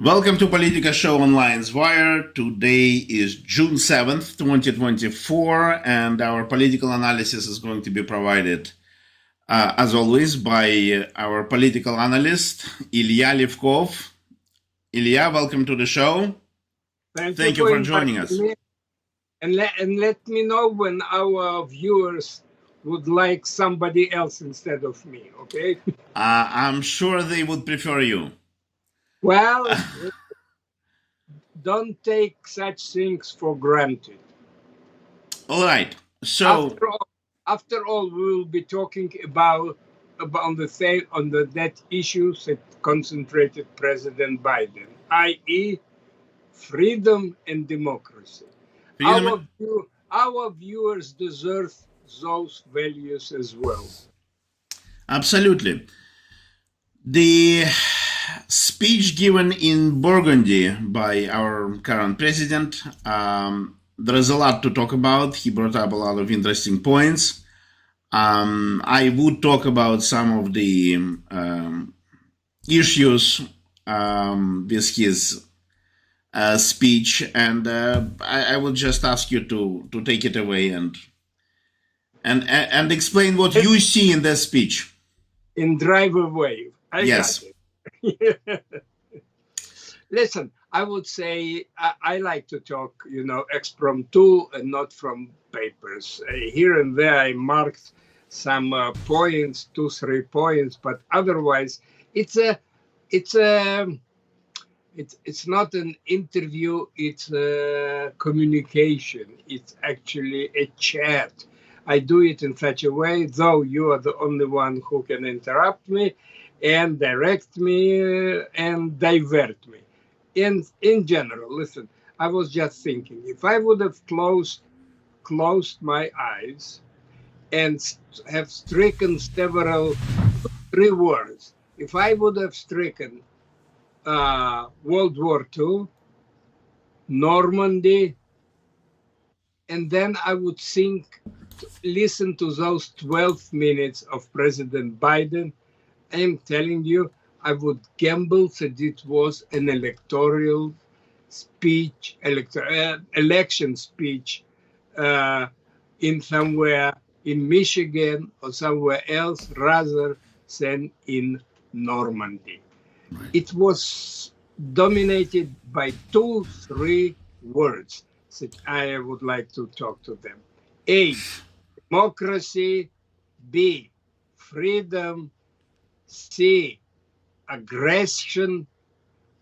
Welcome to Politica Show on Lions Wire. Today is June 7th, 2024, and our political analysis is going to be provided, as always, by our political analyst, Ilya Levkov. Ilya, welcome to the show. Thank you for joining us. And let me know when our viewers would like somebody else instead of me, okay? I'm sure they would prefer you. Well, don't take such things for granted. All right. So after all, we will be talking about that issues that concentrated President Biden, i.e., freedom and democracy. Our viewers deserve those values as well. Absolutely. The speech given in Burgundy by our current president, there is a lot to talk about. He brought up a lot of interesting points. I would talk about some of the issues with his speech, and I will just ask you to take it away and explain what you see in this speech. In driver wave. Yes. Listen, I would say I like to talk, expromptu and not from papers. Here and there I marked some points, 2-3 points, but otherwise it's not an interview, it's a communication. It's actually a chat. I do it in such a way, though you are the only one who can interrupt me and direct me and divert me. In general, listen, I was just thinking, if I would have closed my eyes and have stricken three words, if I would have stricken World War II, Normandy, and then I would listen to those 12 minutes of President Biden, I am telling you, I would gamble that it was an electoral speech, election speech in somewhere in Michigan or somewhere else rather than in Normandy. Right. It was dominated by 2-3 words that I would like to talk to them. A, democracy. B, freedom. C, aggression.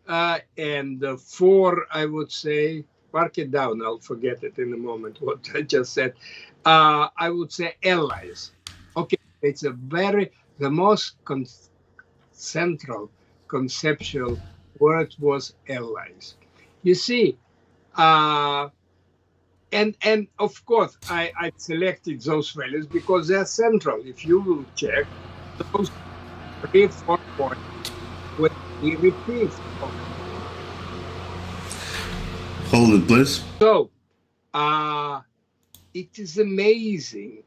And 4, I would say, mark it down, I'll forget it in a moment, what I just said. I would say allies. Okay, it's the most central conceptual word was allies. You see, and of course, I selected those values because they're central. If you will check, those 3-4 points will be repeated. Hold it, please. So, it is amazing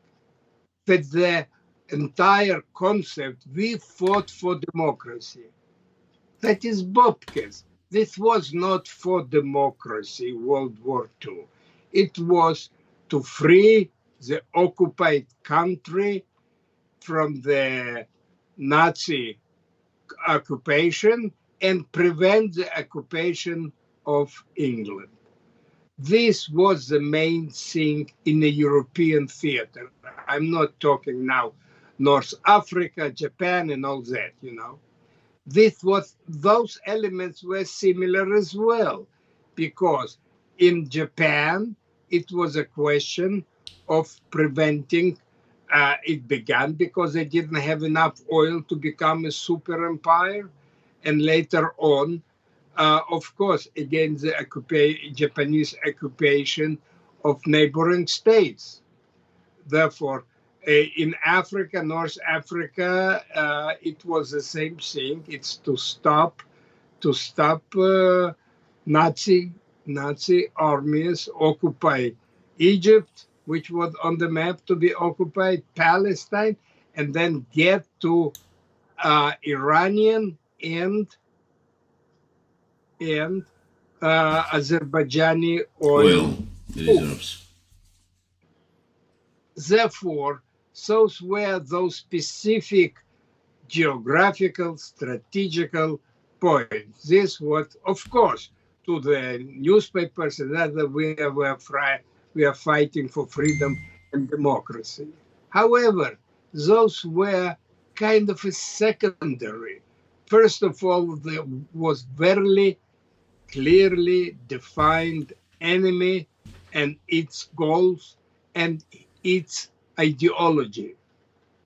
that the entire concept, we fought for democracy. That is Bobkes. This was not for democracy, World War II. It was to free the occupied country from the Nazi occupation and prevent the occupation of England. This was the main thing in the European theater. I'm not talking now North Africa, Japan, and all that, Those elements were similar as well, because in Japan, it was a question of preventing, it began because they didn't have enough oil to become a super empire. And later on, of course, against the Japanese occupation of neighboring states. Therefore, in Africa, North Africa, it was the same thing. It's to stop Nazi armies occupy Egypt, which was on the map to be occupied, Palestine, and then get to Iranian and and Azerbaijani Oil reserves. Therefore, those were those specific geographical, strategical points. This was, of course, to the newspapers and other, we are fighting for freedom and democracy. However, those were kind of a secondary. First of all, there was very clearly defined enemy and its goals and its ideology.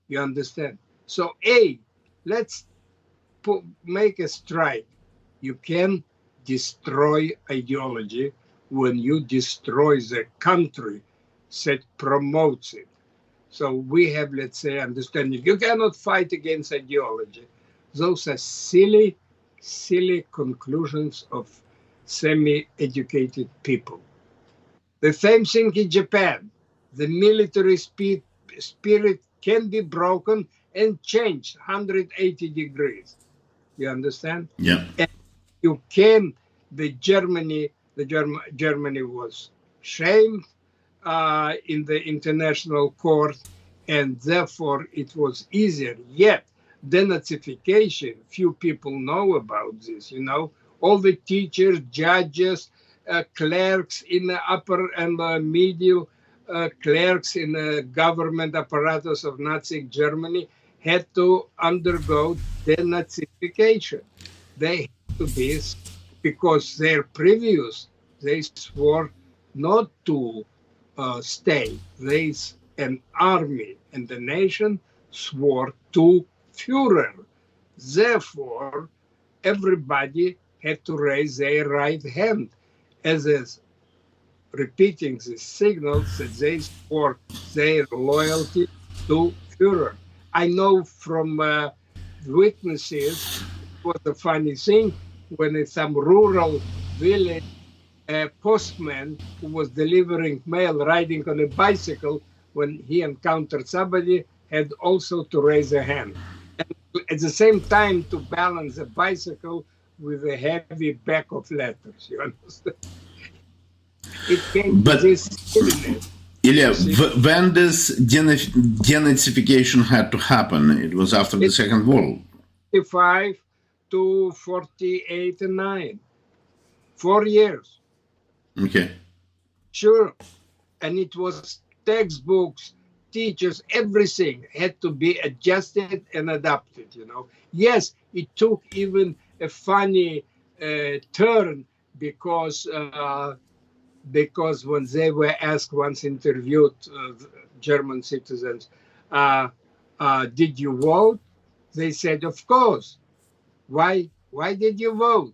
You understand? So, let's make a strike. You can destroy ideology when you destroy the country that promotes it. So we have, let's say, understanding. You cannot fight against ideology. Those are silly conclusions of semi-educated people. The same thing in Japan. The military spirit can be broken and changed 180 degrees. You understand? Yeah. And you can, Germany was shamed in the international court, and therefore it was easier. Yet, denazification, few people know about this, all the teachers, judges, clerks in the upper and middle, clerks in the government apparatus of Nazi Germany had to undergo denazification. They had to be, because they swore not to stay. An army and the nation swore to Führer. Therefore, everybody had to raise their right hand as repeating the signals that they swore their loyalty to Führer. I know from witnesses, it was a funny thing, when in some rural village, a postman who was delivering mail riding on a bicycle, when he encountered somebody, had also to raise a hand. And at the same time, to balance a bicycle with a heavy bag of letters, you understand? It came to this silliness. Ilya, when this denazification had to happen? It was after the Second World. 45 to 48 and 9. 4 years. Okay. Sure. And it was textbooks, teachers, everything had to be adjusted and adapted, Yes, it took even a funny turn because when they were asked, once interviewed German citizens, did you vote? They said, of course. Why did you vote?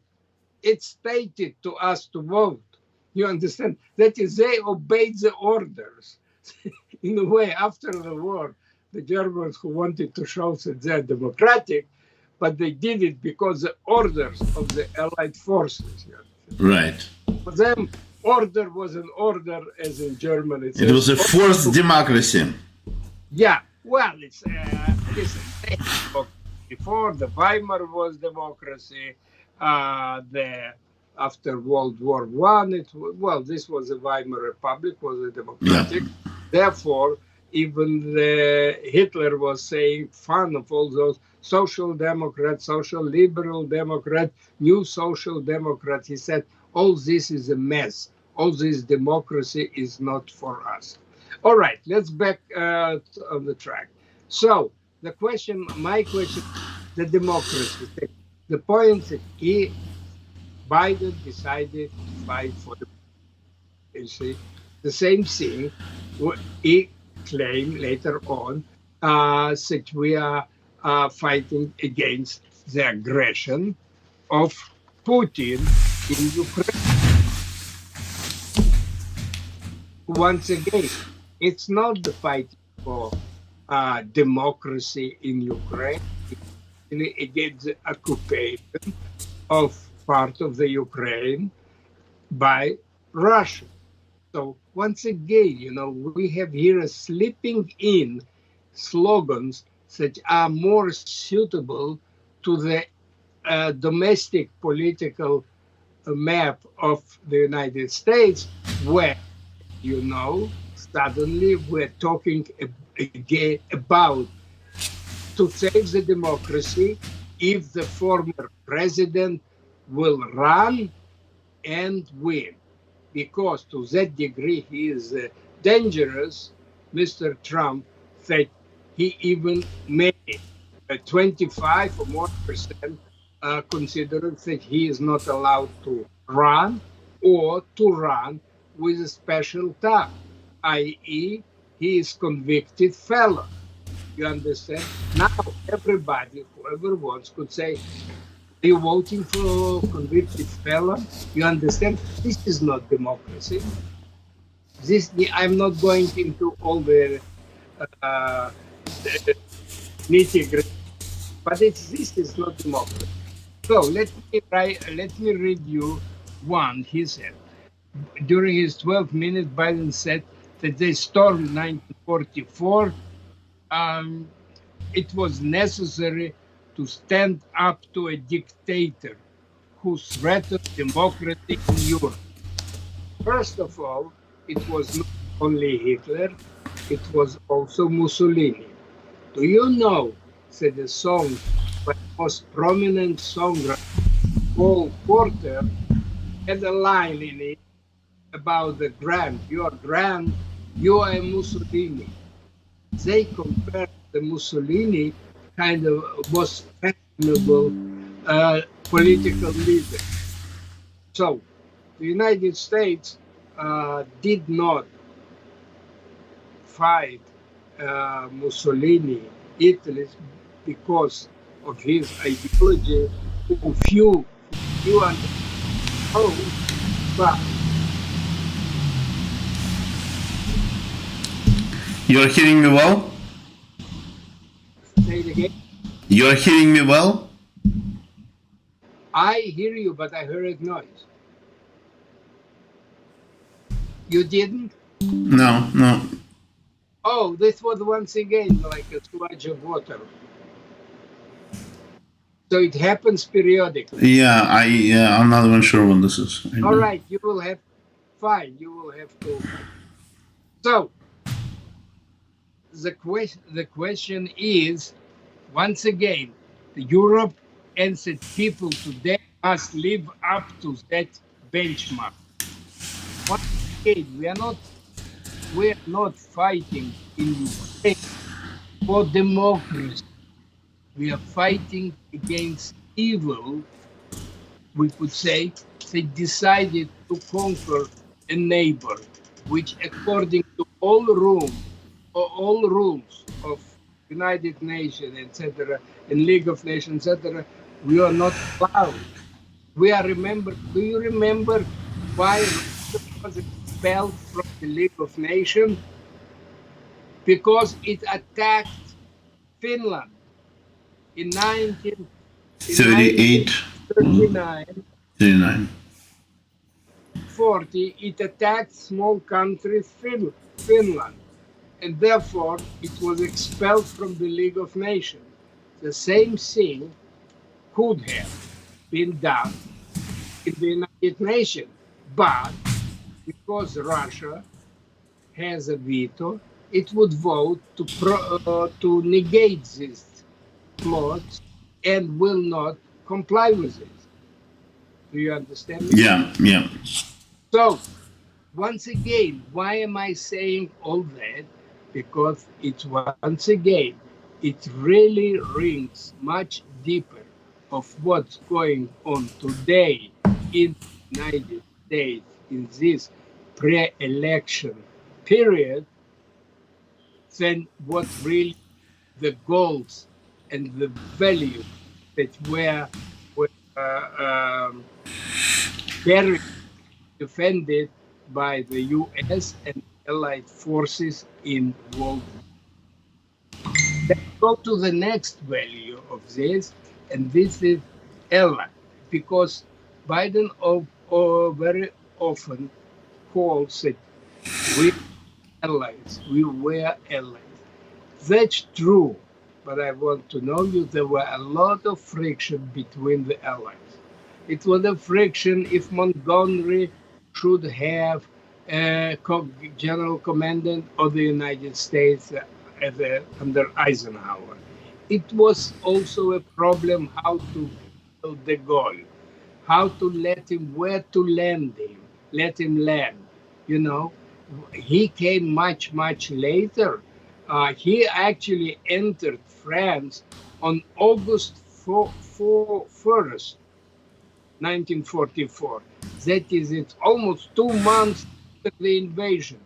It's stated to us to vote. You understand? That is, they obeyed the orders. In a way, after the war, the Germans who wanted to show that they're democratic, but they did it because the orders of the Allied forces. Right. For them, order was an order, as in Germany. It was a forced democracy. Yeah. Well, before the Weimar was democracy, after World War I, this was a Weimar Republic, was a democratic. Yeah. Therefore, even Hitler was saying fun of all those social democrats, social liberal democrat, new social democrat. He said, all this is a mess. All this democracy is not for us. All right, let's back on the track. So my question, the democracy, the point that Biden decided to fight for democracy. The same thing he claimed later on that we are fighting against the aggression of Putin in Ukraine. Once again, it's not the fight for democracy in Ukraine, it's against the occupation of part of the Ukraine by Russia. So once again, we have here slipping in slogans that are more suitable to the domestic political a map of the United States where, you know, suddenly we're talking again about to save the democracy if the former president will run and win. Because to that degree he is dangerous, Mr. Trump, that he even made 25 or more percent considered that he is not allowed to run or to run with a special tag, i.e., he is convicted felon. You understand? Now everybody, whoever wants, could say, are you voting for convicted felon? You understand? This is not democracy. This I'm not going into all the uh, nitty gritty, but this is not democracy. So let me read you one. He said during his 12 minutes, Biden said that they stormed 1944. Um, it was necessary to stand up to a dictator who threatened democracy in Europe. First of all, it was not only Hitler, it was also Mussolini. Do you know that the song by the most prominent songwriter, Cole Porter, had a line in it about the grand, you are a Mussolini. They compared the Mussolini kind of most fashionable political leader. So the United States did not fight Mussolini, Italy, because of his ideology, who few understood, but You're hearing me well? say it again. You're hearing me well? I hear you, but I heard noise. You didn't? No, no. Oh, this was once again like a splurge of water. So it happens periodically. Yeah, I'm not even sure what this is. All right, you will have, fine, you will have to. So the question is, once again, Europe and the people today must live up to that benchmark. Once again, we are not fighting in Ukraine for democracy. We are fighting against evil, we could say. They decided to conquer a neighbor, which according to all rules of United Nations, etc., and League of Nations, etc., we are not allowed. Do you remember why Russia was expelled from the League of Nations? Because it attacked Finland in 38, 1939, 39. 40, it attacked small country Finland, and therefore it was expelled from the League of Nations. The same thing could have been done in the United Nations, but because Russia has a veto, it would vote to negate this clause and will not comply with it. Do you understand me? Yeah, yeah. So, once again, why am I saying all that? Because it's once again, it really rings much deeper of what's going on today in the United States in this pre-election period than what really the goals and the values that were very defended by the US and Allied forces in World War. Let's go to the next value of this, and this is ally, because Biden very often calls it we allies, we were allies. That's true, but I want to know you there were a lot of friction between the allies. It was a friction if Montgomery should have a general commandant of the United States under Eisenhower. It was also a problem how to handle de Gaulle, how to let him, where to let him land. You know, he came much, much later. He actually entered France on August 1st, 1944. That is, it's almost 2 months after the invasion.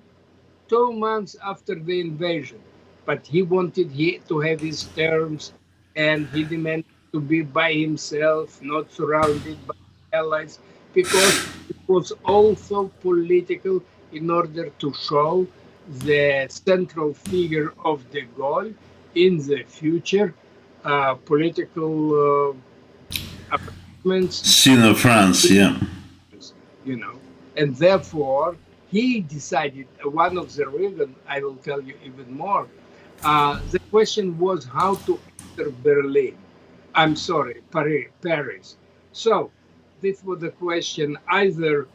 2 months after the invasion. But he wanted to have his terms, and he demanded to be by himself, not surrounded by allies, because it was also political in order to show the central figure of de Gaulle in the future political arrangements, Scene of France, yeah. you know. And therefore, he decided, one of the reasons, I will tell you even more, the question was how to enter Berlin. I'm sorry, Paris. So this was the question, either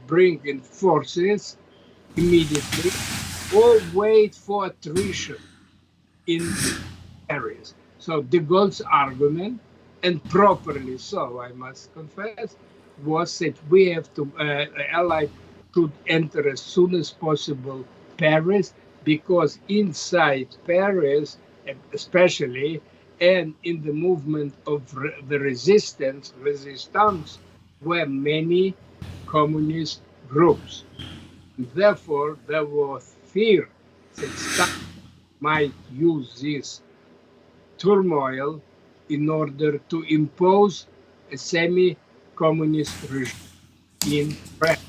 bring in forces immediately or wait for attrition in areas. So de Gaulle's argument, and properly so, I must confess, was that we have to, Allied should enter as soon as possible Paris, because inside Paris, especially, and in the movement of the resistance, were many communist groups. And therefore, there was fear that Stalin might use this turmoil in order to impose a semi-communist regime in France.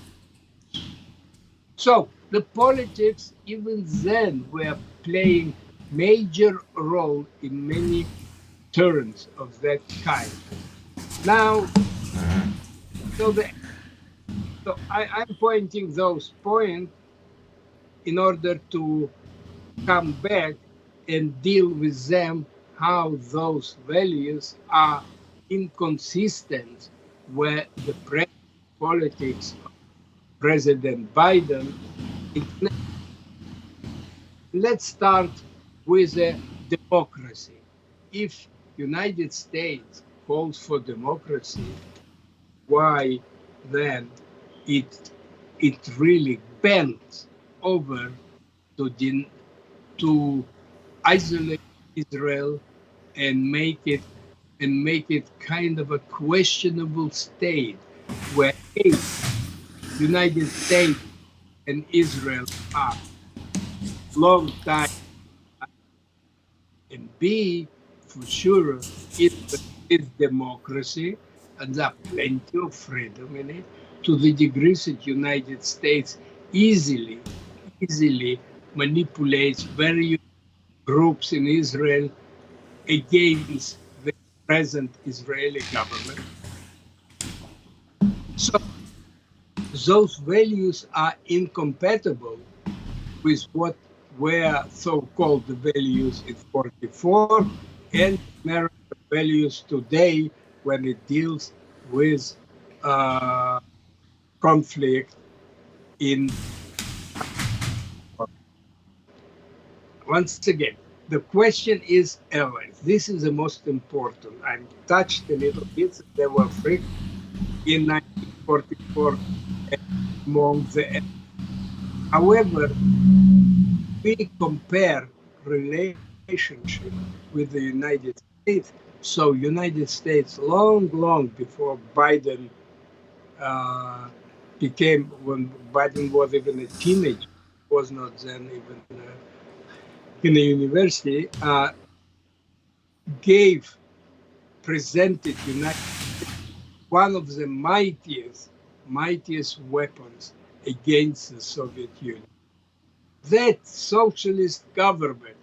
So the politics even then were playing major role in many turns of that kind. Now, so, I'm pointing those points in order to come back and deal with them, how those values are inconsistent with the present politics of President Biden. Let's start with a democracy. If United States calls for democracy, why then it really bends over to isolate Israel and make it kind of a questionable state where A, United States and Israel are long time, and B, for sure, Israel is democracy, and there are plenty of freedom in it, to the degree that United States easily manipulates various groups in Israel against the present Israeli government. So those values are incompatible with what were so-called the values in 44 and American values today when it deals with conflict in. Once again, the question is allies. This is the most important. I touched a little bit. There were frictions in 1944 among the. However, we compare relationship with the United States. So United States, long before Biden when Biden was even a teenager, was not then even in a university, presented United States one of the mightiest weapons against the Soviet Union. That socialist government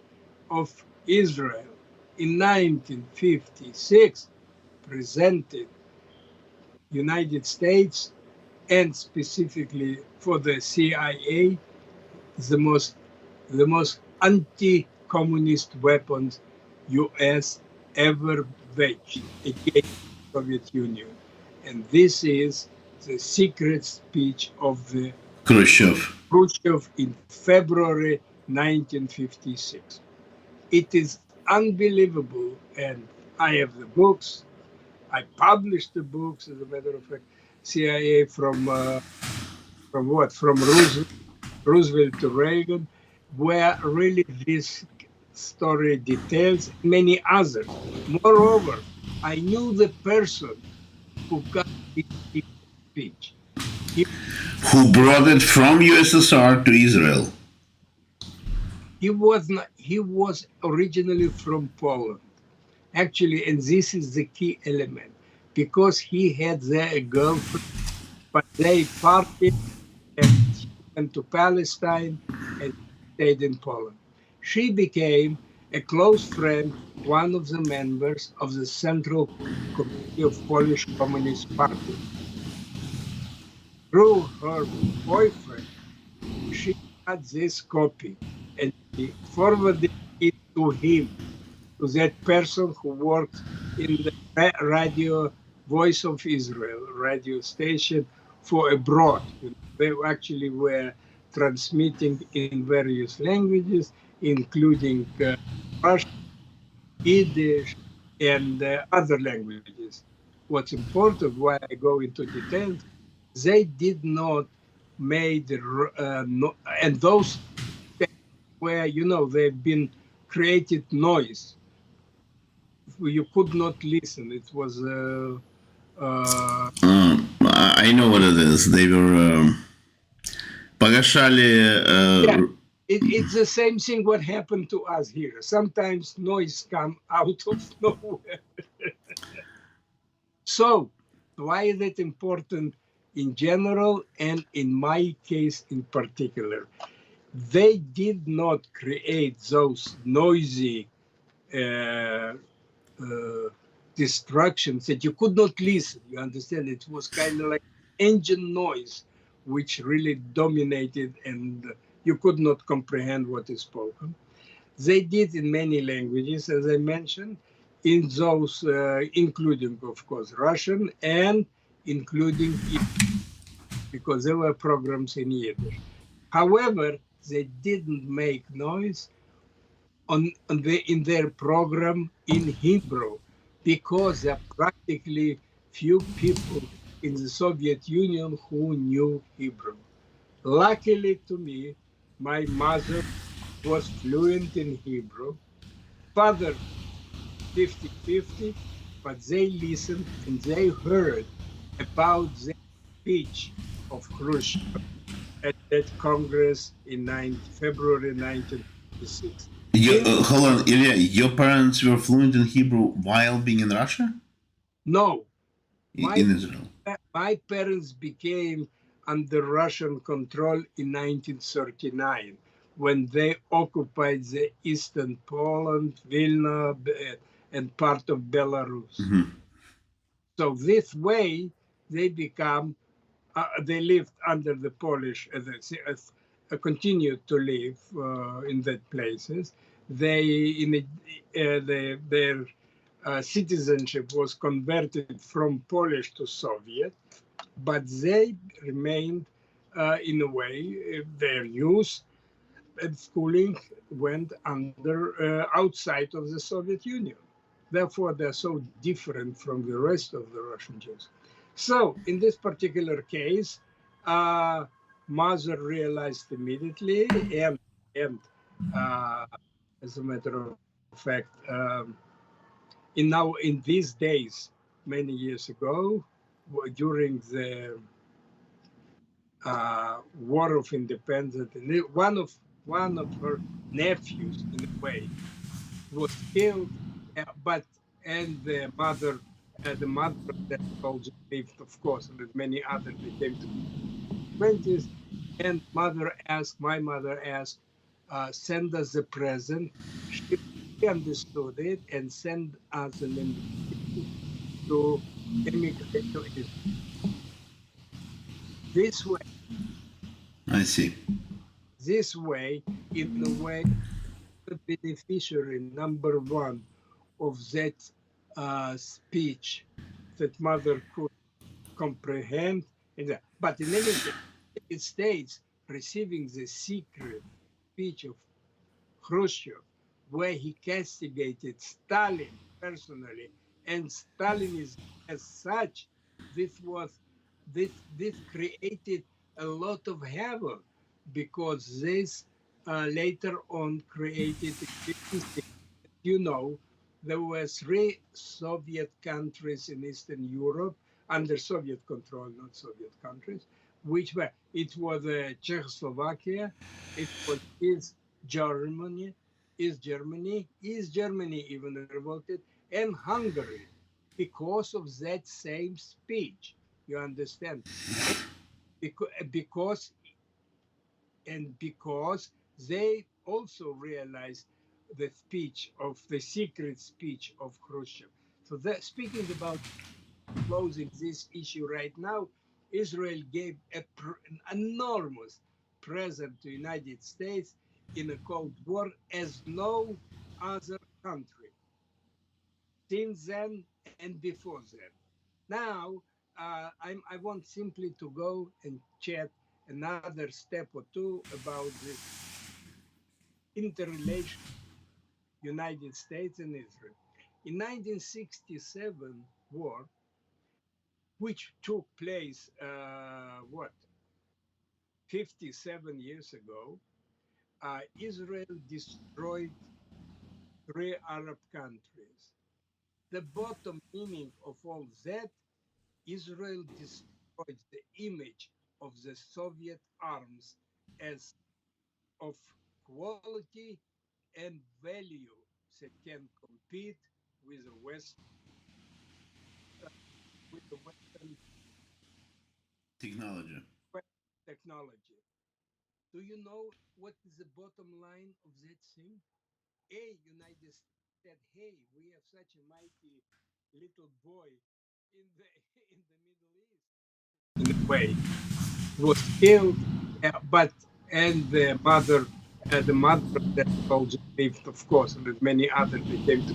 of Israel in 1956 presented United States, and specifically for the CIA, the most anti-communist weapons US ever waged against the Soviet Union. And this is the secret speech of the Khrushchev. Khrushchev in February 1956. It is unbelievable, and I have the books. I published the books, as a matter of fact, CIA from what? From Roosevelt to Reagan, where really this story details many others. Moreover, I knew the person who got this speech. He, Who brought it from USSR to Israel? he was not, he was originally from Poland, actually, and this is the key element because he had there a girlfriend, but they parted and she went to Palestine and stayed in Poland. She became a close friend, one of the members of the Central Committee of Polish Communist Party. Through her boyfriend, she got this copy and she forwarded it to him, to that person who worked in the radio Voice of Israel radio station for abroad. They actually were transmitting in various languages, including Russian, Yiddish, and other languages. What's important, why I go into details, they did not made, and those where, they've been created noise. You could not listen. It was I know what it is. They were погашали. yeah. It's the same thing what happened to us here. Sometimes noise come out of nowhere. So why is it important in general and in my case in particular? They did not create those noisy distractions that you could not listen. You understand? It was kind of like engine noise, which really dominated and you could not comprehend what is spoken. They did in many languages, as I mentioned, in those, including, of course, Russian and including because there were programs in Yiddish. However, they didn't make noise in their program in Hebrew because there are practically few people in the Soviet Union who knew Hebrew. Luckily to me, my mother was fluent in Hebrew, father 50-50, but they listened and they heard about the speech of Khrushchev at that Congress in February 1956. Hold on, Ilya. Your parents were fluent in Hebrew while being in Russia? No, In Israel. my parents became under Russian control in 1939 when they occupied the eastern Poland, Vilna, and part of Belarus. Mm-hmm. So this way, they they lived under the Polish, continued to live in that places. Their citizenship was converted from Polish to Soviet, but they remained in a way, their youth and schooling went outside of the Soviet Union. Therefore, they're so different from the rest of the Russian Jews. So, in this particular case, mother realized immediately, and as a matter of fact, in these days, many years ago, during the War of Independence, one of her nephews, in a way, was killed, but and the mother of that soldier lived, of course, and many others they came to the 20s. And my mother asked, send us a present. She understood it and sent us an invitation to emigrate to Israel. This way, I see. in a way, the beneficiary number one of that speech that mother could. comprehend. But in any case, it states receiving the secret speech of Khrushchev, where he castigated Stalin personally, and Stalinism as such, this was this created a lot of havoc because this later on created, you know, there were three Soviet countries in Eastern Europe under Soviet control, not Soviet countries, which were, it was Czechoslovakia, it was East Germany, East Germany even revolted, and Hungary, because of that same speech. You understand? Because because they also realized the speech of the secret speech of Khrushchev. So that, speaking about closing this issue right now, Israel gave an enormous present to United States in a Cold War as no other country since then and before then. Now, I want simply to go and chat another step or two about this interrelation United States and Israel. In 1967 war, which took place, 57 years ago, Israel destroyed three Arab countries. The bottom meaning of all that, Israel destroyed the image of the Soviet arms as of quality and value that can compete with the West, with the Western Technology. technology. Do you know what is the bottom line of that thing? United States said, "Hey, we have such a mighty little boy in the in the Middle East." In a way, was killed, but and the mother of that soldier lived, of course, and many others. They came to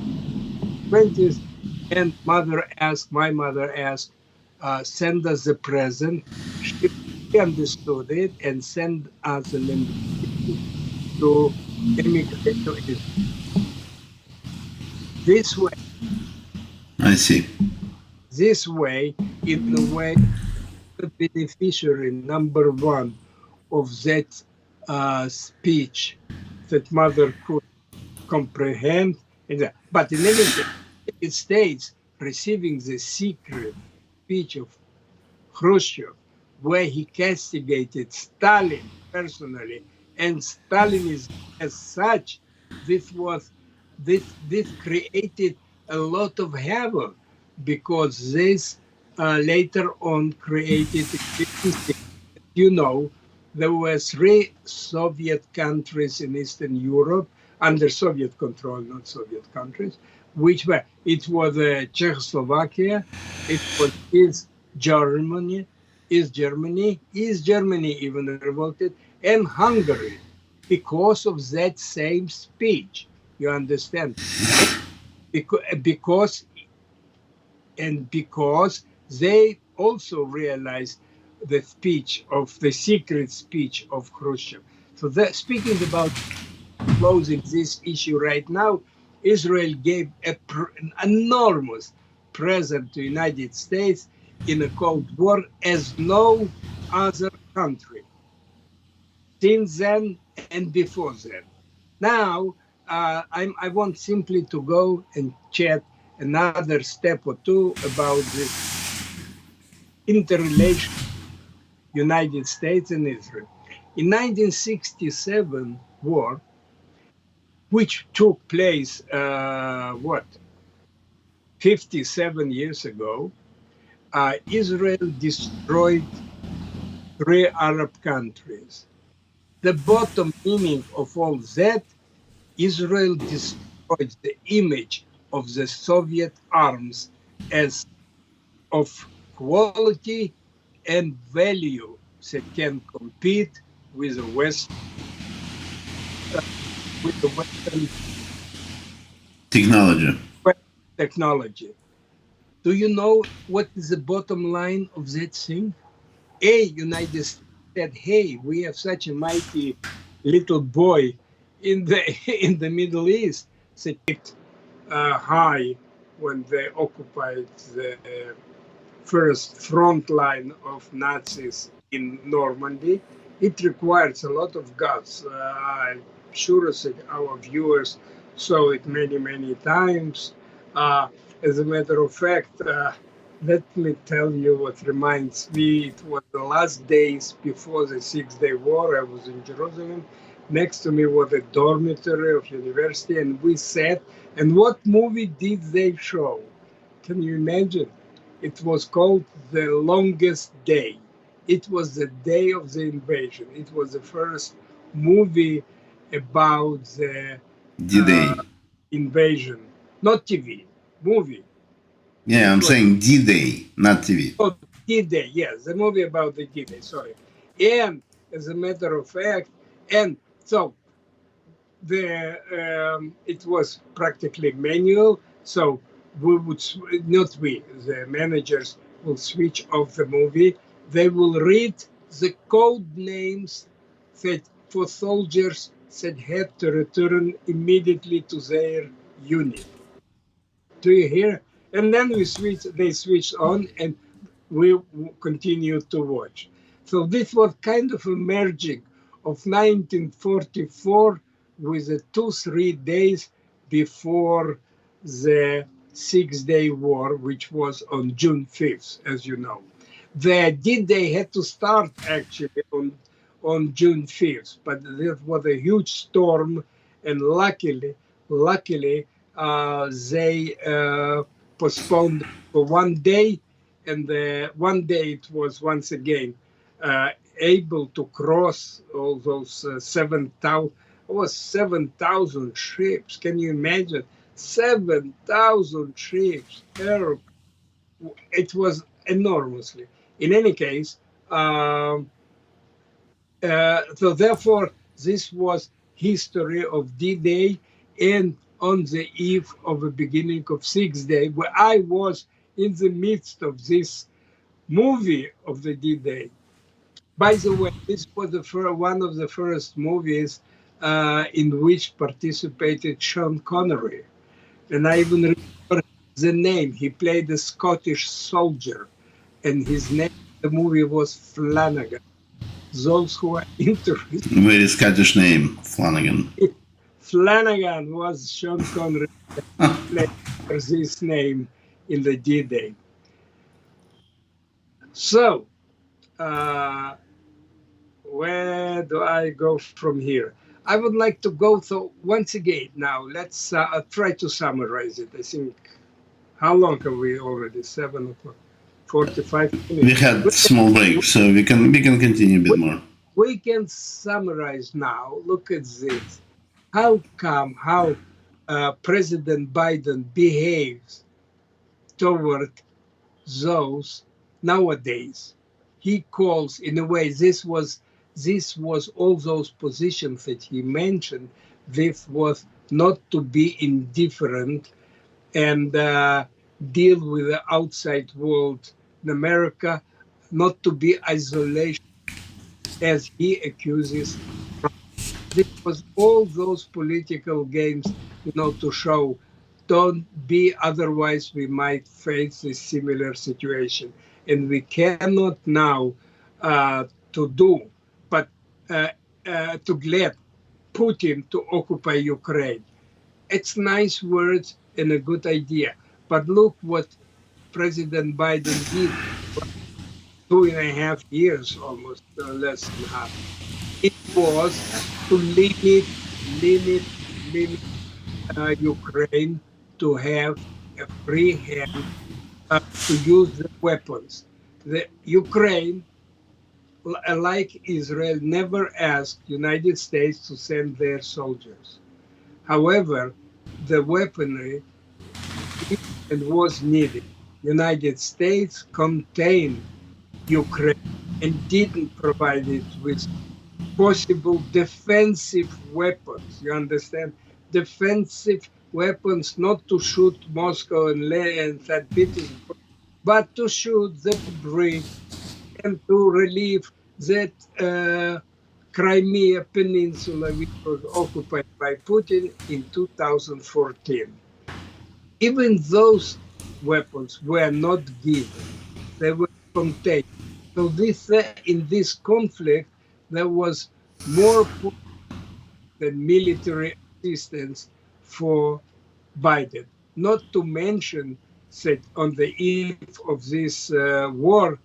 20s, and my mother asked, send us a present. She understood it and sent us an invitation to immigrate to Israel. This way, I see. in a way, the beneficiary number one of that speech that mother could comprehend. But in any case, it states receiving the secret speech of Khrushchev, where he castigated Stalin personally, and Stalinism as such, this created a lot of havoc because this later on created, you know, there were three Soviet countries in Eastern Europe under Soviet control, not Soviet countries, which were, it was Czechoslovakia, it was East Germany even revolted, and Hungary, because of that same speech. You understand? Because because they also realized the speech of the secret speech of Khrushchev. So that, speaking about closing this issue right now, Israel gave an enormous present to United States in a Cold War as no other country since then and before then. Now, I want simply to go and chat another step or two about this interrelation United States and Israel. In 1967 war, which took place, 57 years ago, Israel destroyed three Arab countries. The bottom meaning of all that, Israel destroyed the image of the Soviet arms as of quality and value that can compete with the West, with the Western Technology. technology. Do you know what is the bottom line of that thing? A United States said, "Hey, we have such a mighty little boy in the in the Middle East." Set high when they occupied the first front line of Nazis in Normandy. It requires a lot of guts. I'm sure that our viewers saw it many, many times. Uh, as a matter of fact, let me tell you what reminds me. It was the last days before the Six-Day War. I was in Jerusalem. Next to me was a dormitory of university, and we sat. And what movie did they show? Can you imagine? It was called The Longest Day. It was the day of the invasion. It was the first movie about the uh, D-Day. invasion, not TV, movie. Yeah, It I'm was saying D-Day, not TV. oh, D-Day, yes, the movie about the D-Day, sorry. And as a matter of fact, and so it was practically manual. So we would not we the managers will switch off the movie. They will read the code names that for soldiers that had to return immediately to their unit. Do you hear? And then they switched on, and we continued to watch. So this was kind of a merging of 1944 with the 2-3 days before the Six-Day War, which was on June 5th, as you know. The D-Day had to start actually on June 5th, but there was a huge storm, and luckily, they postponed for one day, and one day it was once again uh, able to cross all those 7,000, was 7,000 ships. Can you imagine? 7,000 ships. It was enormously. In any case, um, so therefore, this was history of D-Day, and on the eve of the beginning of Six-Day, where I was in the midst of this movie of the D-Day. By the way, this was one of the first movies in which participated Sean Connery, and I even remember the name. He played a Scottish soldier, and his name in the movie was Flanagan. Those who are interested, Very Scottish name, Flanagan. Flanagan was Sean Connery played this name in the D-Day. So, uh, where do I go from here? I would like to go through once again. Now, let's try to summarize it. I think, how long are we already? 7 o'clock, 45 We minutes. had small break, so we can continue a bit more. We can summarize now. Look at this. How President Biden behaves toward those nowadays. He calls, in a way, this was all those positions that he mentioned. This was not to be indifferent and deal with the outside world in America, not to be isolation, as he accuses. This was all those political games, to show don't be, otherwise we might face a similar situation. And we cannot now to do, but to let Putin to occupy Ukraine. It's nice words and a good idea. But look what President Biden did 2.5 years, almost less than half. It was to limit Ukraine to have a free hand to use the weapons. The Ukraine, like Israel, never asked United States to send their soldiers. However, the weaponry and was needed. United States contained Ukraine and didn't provide it with possible defensive weapons. You understand? Defensive weapons not to shoot Moscow and St. Petersburg, but to shoot the bridge and to relieve that Crimea Peninsula, which was occupied by Putin in 2014. Even those weapons were not given, they were contained. So in this conflict, there was more than military assistance for Biden. Not to mention that on the eve of this war,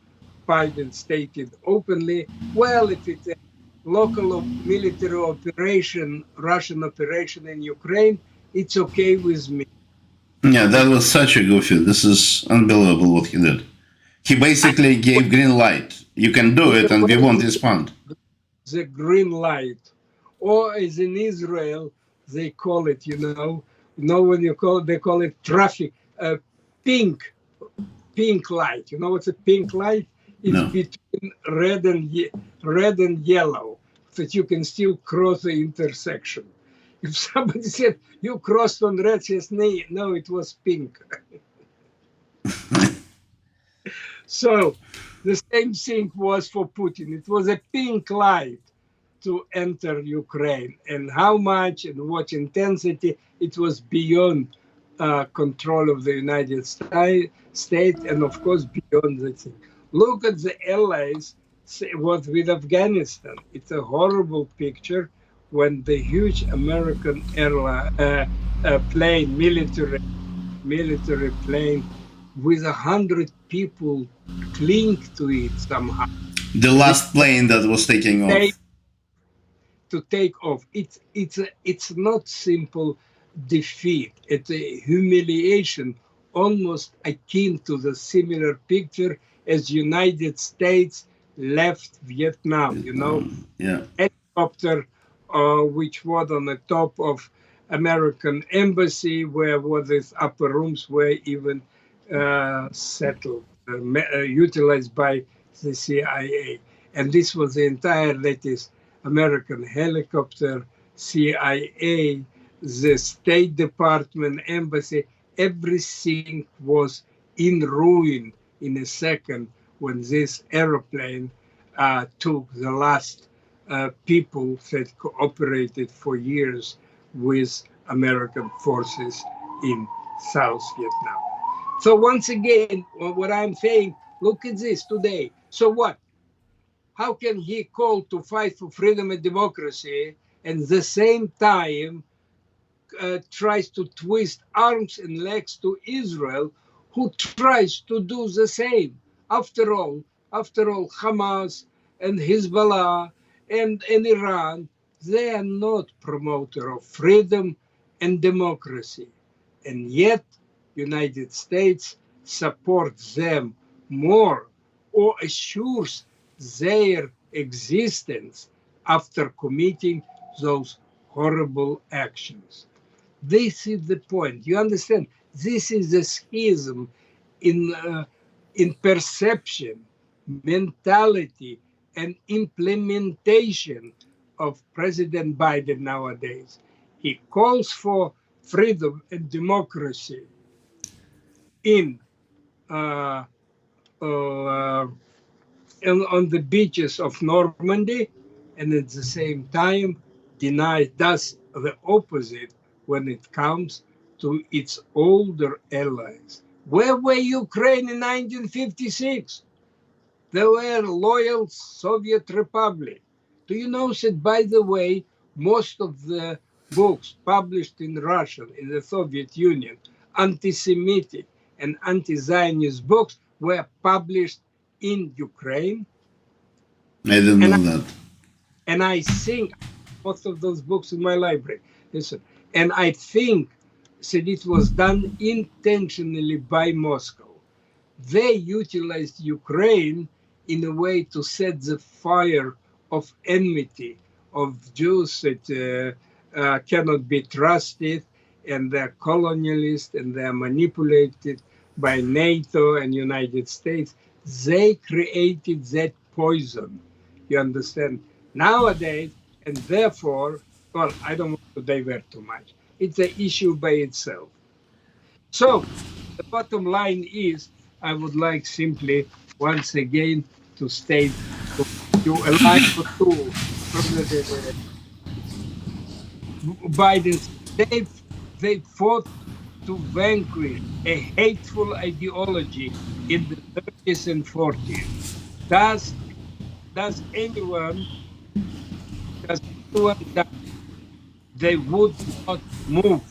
Biden stated openly, well, if it's a local military operation, Russian operation in Ukraine, it's okay with me. Yeah, that was such a goofy. This is unbelievable what he did. He basically gave green light. You can do it and we won't respond. The green light. Or as in Israel, they call it, when they call it traffic, pink light. You know what's a pink light? It's No. between red and yellow, that you can still cross the intersection. If somebody said you crossed on red, says no, it was pink. So the same thing was for Putin. It was a pink light to enter Ukraine, and how much and what intensity, it was beyond control of the United States, and of course beyond the thing. Look at the allies, what with Afghanistan. It's a horrible picture when the huge American plane, military plane with 100 people cling to it somehow. The last plane that was taking off. To take off. It's not simple defeat. It's a humiliation, almost akin to the similar picture as United States left Vietnam. Yeah. Helicopter, which was on the top of American embassy, where these upper rooms were even settled, utilized by the CIA. And this was the entire latest American helicopter, CIA, the State Department, embassy, everything was in ruin in a second when this airplane took the last people that cooperated for years with American forces in South Vietnam. So once again, what I'm saying, look at this today. So what? How can he call to fight for freedom and democracy and at the same time tries to twist arms and legs to Israel, who tries to do the same? After all, Hamas and Hezbollah and Iran, they are not promoter of freedom and democracy. And yet, United States supports them more or assures their existence after committing those horrible actions. This is the point. You understand? This is a schism in perception, mentality, and implementation of President Biden nowadays. He calls for freedom and democracy in on the beaches of Normandy, and at the same time does the opposite when it comes to its older allies. Where were Ukraine in 1956? They were loyal Soviet Republic. Do you know that, by the way, most of the books published in Russia, in the Soviet Union, anti-Semitic and anti-Zionist books, were published in Ukraine? I didn't know that. And I think most of those books in my library. Listen, and I think that it was done intentionally by Moscow. They utilized Ukraine in a way to set the fire of enmity of Jews that cannot be trusted, and they're colonialist and they're manipulated by NATO and United States. They created that poison, you understand, nowadays, and therefore, well, I don't want to divert too much. It's an issue by itself. So the bottom line is, I would like simply once again to state to you a line or two from the Biden. They fought to vanquish a hateful ideology in the 30s and 40s. Does does anyone does anyone doubt they would not move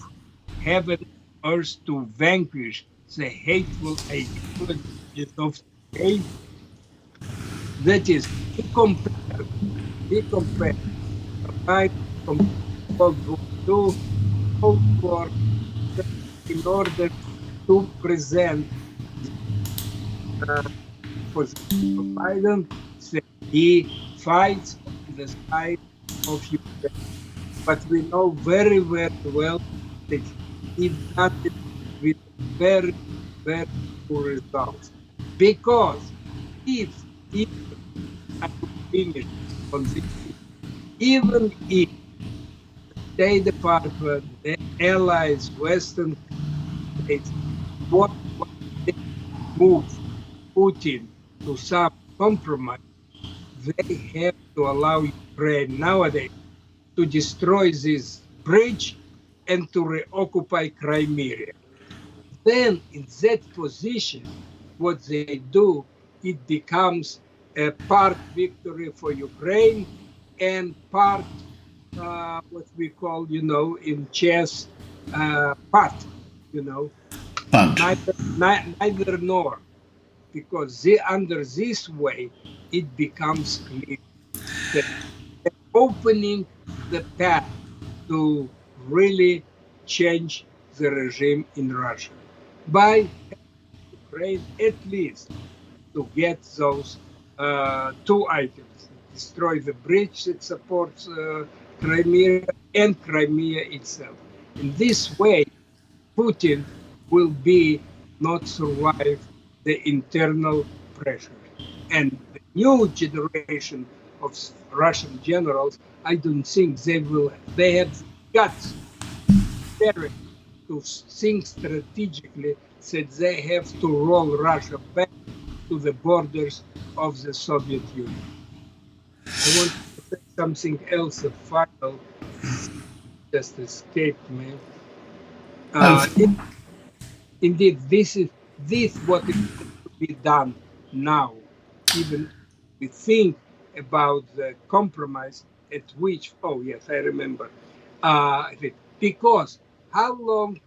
heaven and earth to vanquish the hateful ideologies of today? That is, we compare right from World War II, Cold War, in order to present the position of Biden, that he fights on the side of Ukraine. But we know very, very well that he does it with very, very poor results. Because if I will finish on this, even if State Department, the allies, Western states, want to move Putin to some compromise, they have to allow Ukraine nowadays to destroy this bridge and to reoccupy Crimea. Then, in that position, what they do, it becomes a part victory for Ukraine and part what we call, in chess, part, you know, Punt. neither nor, because under this way, it becomes clear that they're opening the path to really change the regime in Russia by Ukraine at least to get those two items: destroy the bridge that supports Crimea and Crimea itself. In this way, Putin will be not survive the internal pressure. And the new generation of Russian generals, I don't think they have guts to think strategically that they have to roll Russia back to the borders of the Soviet Union. I want to say something else, a final, just escaped me. Uh, Indeed, this what is to be done now. Even we think about the compromise at which, oh yes, I remember. Because how long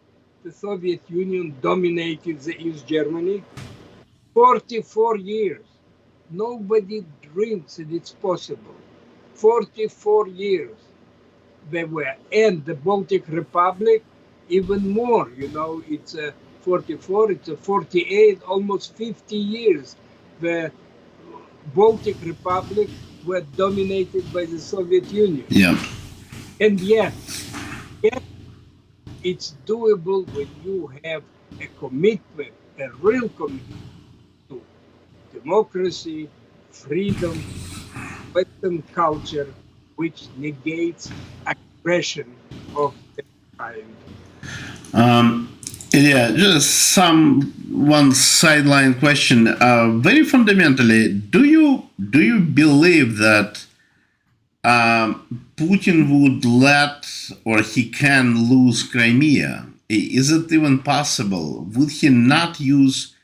the Soviet Union dominated the East Germany? 44 years. Nobody dreams that it's possible. 44 years they were. And the Baltic Republic, even more, it's a 44, it's a 48, almost 50 years. The Baltic Republic were dominated by the Soviet Union. Yeah. And yet it's doable when you have a commitment, a real commitment to democracy, freedom, Western culture, which negates aggression of the kind. Yeah, just one sideline question. Very fundamentally, do you believe that Putin would let, or he can lose Crimea? Is it even possible? Would he not use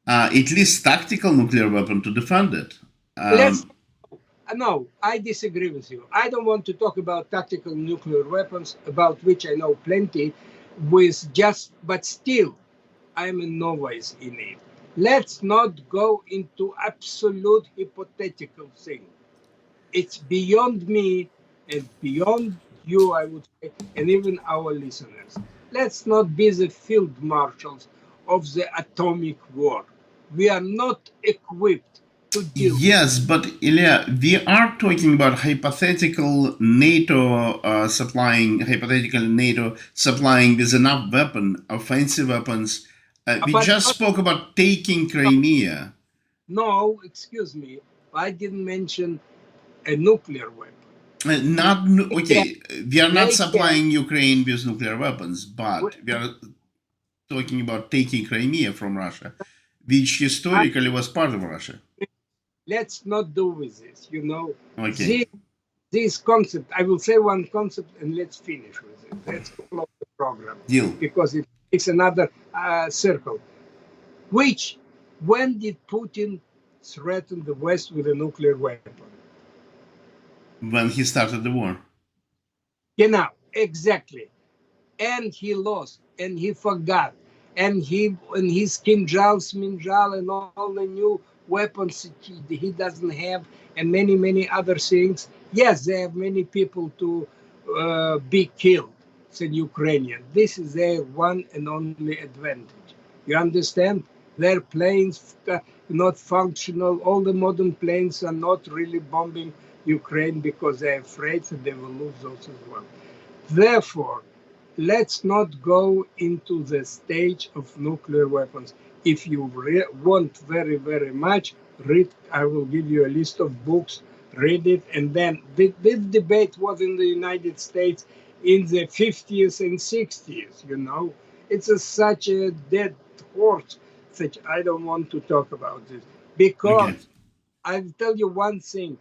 at least tactical nuclear weapon to defend it? No, I disagree with you. I don't want to talk about tactical nuclear weapons, about which I know plenty, but still, I'm a novice in it. Let's not go into absolute hypothetical thing. It's beyond me and beyond you, I would say, and even our listeners. Let's not be the field marshals of the atomic war. We are not equipped to deal. Yes, but Ilya, we are talking about hypothetical NATO supplying with enough offensive weapons. We just spoke about taking Crimea. No, excuse me. I didn't mention a nuclear weapon. Okay, we are not They supplying Ukraine with nuclear weapons, but we are talking about taking Crimea from Russia, which historically was part of Russia. let's not do with this. Okay, This concept. I will say one concept and let's finish with it. Let's close the program deal. because it takes another circle. When did Putin threaten the West with a nuclear weapon? When he started the war. Exactly. And he lost, and he forgot, and his Kinjal, and all the new weapons he doesn't have, and many other things. Yes, they have many people to be killed. It's in Ukrainian. This is their one and only advantage. You understand? Their planes not functional. All the modern planes are not really bombing Ukraine because they're afraid that they will lose those as well. Therefore, let's not go into the stage of nuclear weapons. If you want very much, read. I will give you a list of books. Read it, and then this debate was in the United States in the 50s and 60s. It's such a dead horse that I don't want to talk about this Okay. because I'll tell you one thing.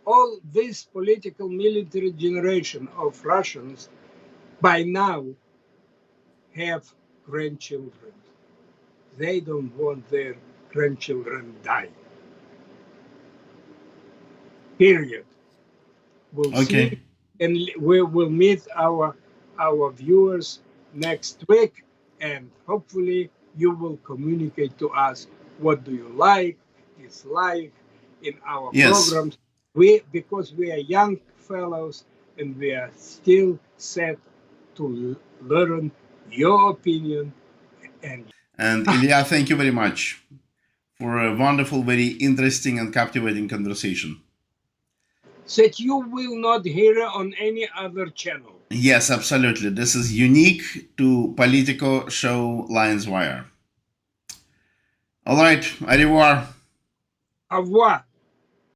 All this political military generation of Russians by now have grandchildren. They don't want their grandchildren die. Period. We'll see, Okay. and we will meet our viewers next week, and hopefully you will communicate to us what do you like, dislike in our Yes. programs. Because we are young fellows and we are still set to learn your opinion And Ilya, thank you very much for a wonderful, very interesting and captivating conversation. that you will not hear on any other channel. Yes, absolutely. This is unique to Politico show Lions Wire. All right, au revoir. Au revoir.